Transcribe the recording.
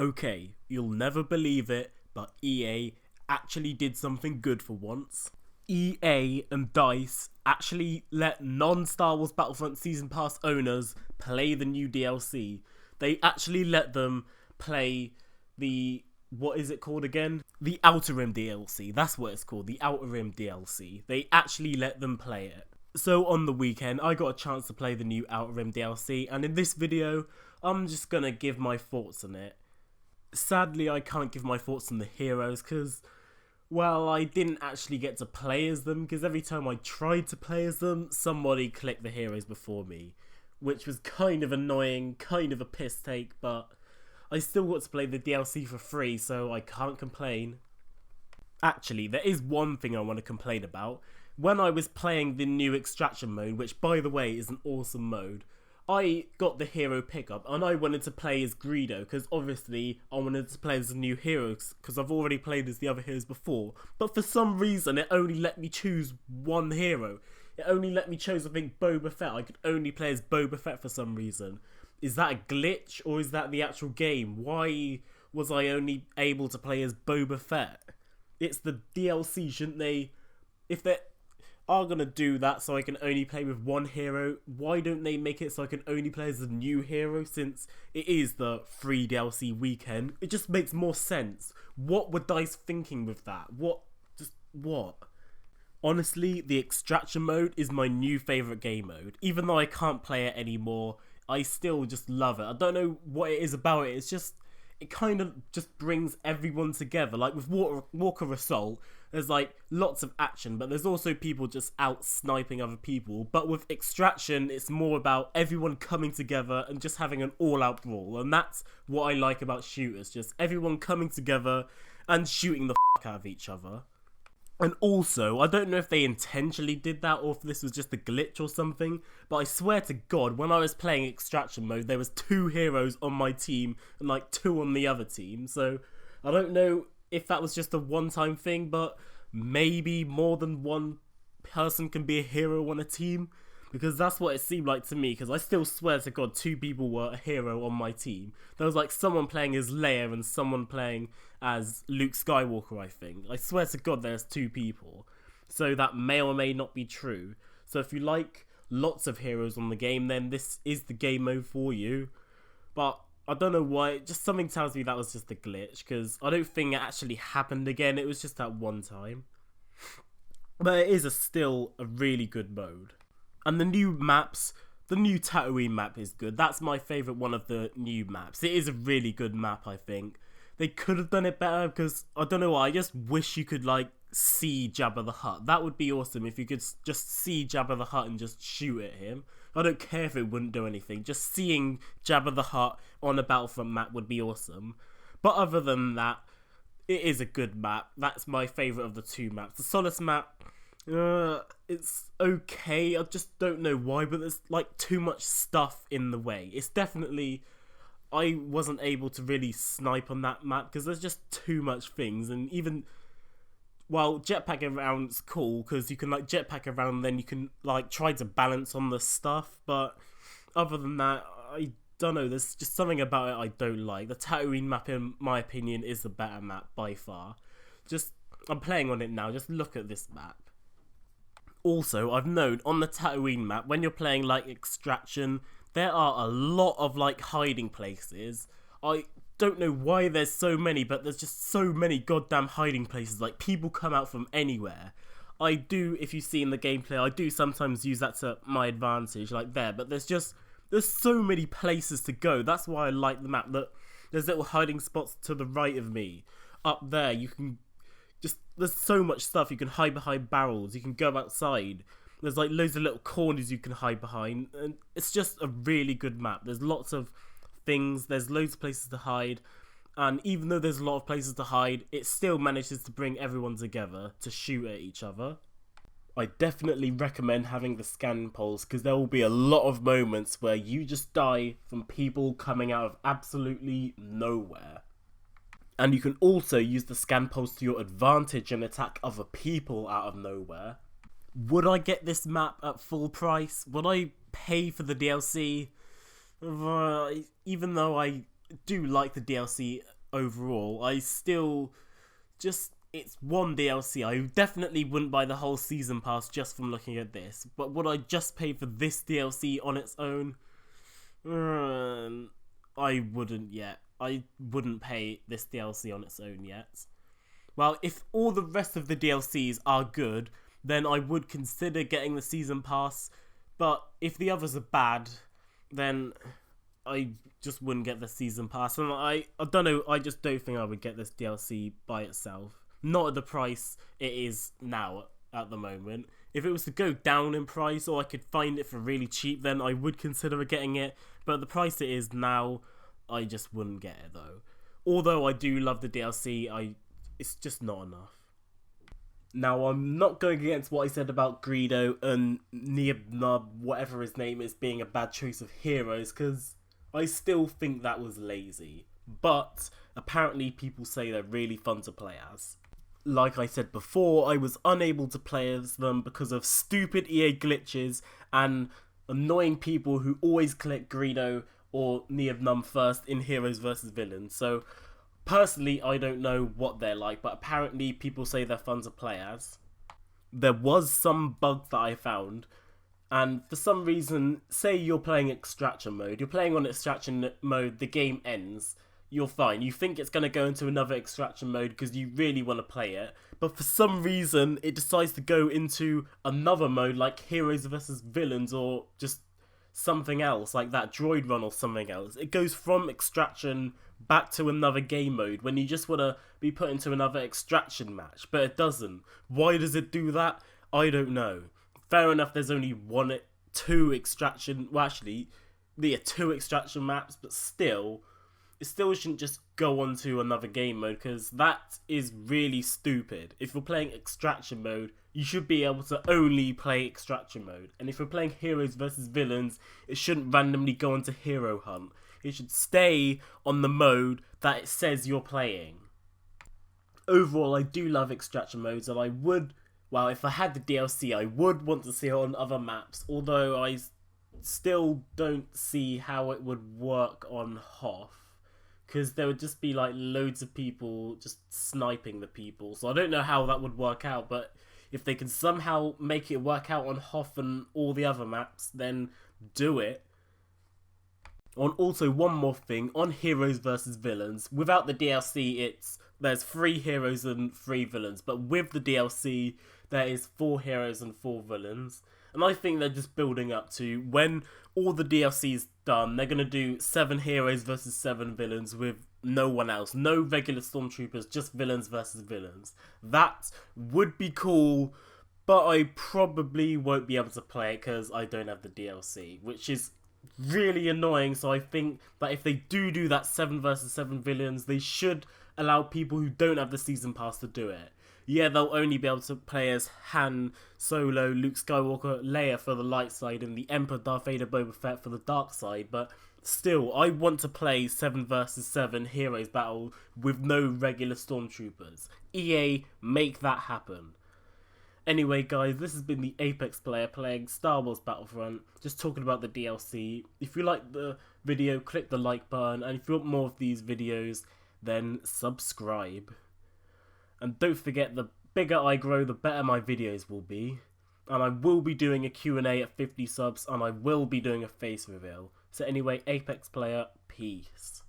Okay, you'll never believe it, but EA actually did something good for once. EA and DICE actually let non-Star Wars Battlefront Season Pass owners play the new DLC. They actually let them play the... what is it called again? The Outer Rim DLC. That's what it's called, the Outer Rim DLC. They actually let them play it. So on the weekend, I got a chance to play the new Outer Rim DLC, and in this video, I'm just gonna give my thoughts on it. Sadly, I can't give my thoughts on the heroes because, well, I didn't actually get to play as them because every time I tried to play as them, somebody clicked the heroes before me, which was kind of annoying, kind of a piss take, but I still got to play the DLC for free, so I can't complain. Actually, there is one thing I want to complain about. When I was playing the new extraction mode, which by the way is an awesome mode, I got the hero pickup and I wanted to play as Greedo because obviously I wanted to play as a new hero because I've already played as the other heroes before. But for some reason it only let me choose one hero. It only let me choose, I think, Boba Fett. I could only play as Boba Fett for some reason. Is that a glitch or is that the actual game? Why was I only able to play as Boba Fett? It's the DLC, shouldn't they? If they are gonna do that so I can only play with one hero, why don't they make it so I can only play as a new hero since it is the free DLC weekend? It just makes more sense. What were DICE thinking with that? What? Honestly, the extraction mode is my new favourite game mode. Even though I can't play it anymore, I still just love it. I don't know what it is about it. It's just, it kind of just brings everyone together. Like with Walker Assault, there's like lots of action, but there's also people just out sniping other people. But with Extraction, it's more about everyone coming together and just having an all-out brawl. And that's what I like about shooters, just everyone coming together and shooting the fuck out of each other. And also, I don't know if they intentionally did that or if this was just a glitch or something, but I swear to God, when I was playing Extraction mode, there was 2 heroes on my team and like 2 on the other team. So I don't know if that was just a one-time thing, but maybe more than one person can be a hero on a team, because that's what it seemed like to me, because I still swear to God 2 people were a hero on my team. There was like someone playing as Leia and someone playing as Luke Skywalker, I think. I swear to God there's 2 people. So that may or may not be true. So if you like lots of heroes on the game, then this is the game mode for you. But I don't know why, just something tells me that was just a glitch, because I don't think it actually happened again. It was just that one time. But it is still a really good mode. And the new maps, the new Tatooine map is good. That's my favourite one of the new maps. It is a really good map, I think. They could have done it better because, I don't know why, I just wish you could like see Jabba the Hutt. That would be awesome if you could just see Jabba the Hutt and just shoot at him. I don't care if it wouldn't do anything. Just seeing Jabba the Hutt on a Battlefront map would be awesome. But other than that, it is a good map. That's my favourite of the 2 maps. The Solace map, it's okay. I just don't know why, but there's like too much stuff in the way. It's definitely, I wasn't able to really snipe on that map because there's just too much things. And even, well, jetpack around's cool because you can like jetpack around and then you can like try to balance on the stuff. But other than that, I don't know, there's just something about it I don't like. The Tatooine map, in my opinion, is the better map by far. Just, I'm playing on it now, just look at this map. Also, I've known on the Tatooine map, when you're playing like Extraction, there are a lot of like hiding places. I don't know why there's so many, but there's just so many goddamn hiding places. Like, people come out from anywhere. I do, if you see in the gameplay, I do sometimes use that to my advantage, like there, but there's so many places to go. That's why I like the map. Look, there's little hiding spots to the right of me. Up there, you can there's so much stuff. You can hide behind barrels, you can go outside. There's like loads of little corners you can hide behind, and it's just a really good map. There's lots of things, there's loads of places to hide, and even though there's a lot of places to hide, it still manages to bring everyone together to shoot at each other. I definitely recommend having the scan poles because there will be a lot of moments where you just die from people coming out of absolutely nowhere. And you can also use the scan poles to your advantage and attack other people out of nowhere. Would I get this map at full price? Would I pay for the DLC? Even though I do like the DLC overall. I still just, it's one DLC. I definitely wouldn't buy the whole season pass just from looking at this. But would I just pay for this DLC on its own? I wouldn't yet. I wouldn't pay this DLC on its own yet. Well, if all the rest of the DLCs are good, then I would consider getting the season pass. But if the others are bad, then I just wouldn't get the season pass. And I don't know, I just don't think I would get this DLC by itself. Not at the price it is now at the moment. If it was to go down in price or I could find it for really cheap, then I would consider getting it. But at the price it is now, I just wouldn't get it though. Although I do love the DLC, it's just not enough. Now, I'm not going against what I said about Greedo and Niebnub, whatever his name is, being a bad choice of heroes, because I still think that was lazy. But apparently people say they're really fun to play as. Like I said before, I was unable to play as them because of stupid EA glitches and annoying people who always click Greedo or Niebnum first in Heroes vs Villains. So personally, I don't know what they're like, but apparently people say they're fun to play as. There was some bug that I found, and for some reason, say you're playing extraction mode, you're playing on extraction mode, the game ends, you're fine. You think it's going to go into another extraction mode because you really want to play it, but for some reason, it decides to go into another mode like Heroes vs Villains or just something else, like that Droid Run or something else. It goes from extraction back to another game mode when you just want to be put into another extraction match, but it doesn't. Why does it do that? I don't know. Fair enough, there's only two extraction maps, but still, it still shouldn't just go on to another game mode, because that is really stupid. If you're playing extraction mode, you should be able to only play extraction mode. And if you're playing Heroes vs Villains, it shouldn't randomly go into Hero Hunt. It should stay on the mode that it says you're playing. Overall, I do love extraction modes, and I would, well, if I had the DLC, I would want to see it on other maps, although I still don't see how it would work on Hoth, because there would just be like loads of people just sniping the people, so I don't know how that would work out, but if they can somehow make it work out on Hoth and all the other maps, then do it. On also one more thing, on Heroes vs Villains, without the DLC there's 3 heroes and 3 villains, but with the DLC there is 4 heroes and 4 villains. And I think they're just building up to, when all the DLC's done, they're going to do 7 heroes versus 7 villains with no one else. No regular stormtroopers, just villains versus villains. That would be cool, but I probably won't be able to play it because I don't have the DLC, which is really annoying. So I think that if they do that 7 versus 7 villains, they should allow people who don't have the season pass to do it. Yeah, they'll only be able to play as Han, Solo, Luke Skywalker, Leia for the light side, and the Emperor, Darth Vader, Boba Fett for the dark side, but still, I want to play 7 versus 7 Heroes Battle with no regular stormtroopers. EA, make that happen. Anyway guys, this has been the Apex player playing Star Wars Battlefront, just talking about the DLC. If you like the video, click the like button, and if you want more of these videos, then subscribe. And don't forget, the bigger I grow, the better my videos will be. And I will be doing a Q&A at 50 subs, and I will be doing a face reveal. So anyway, Apex player, peace.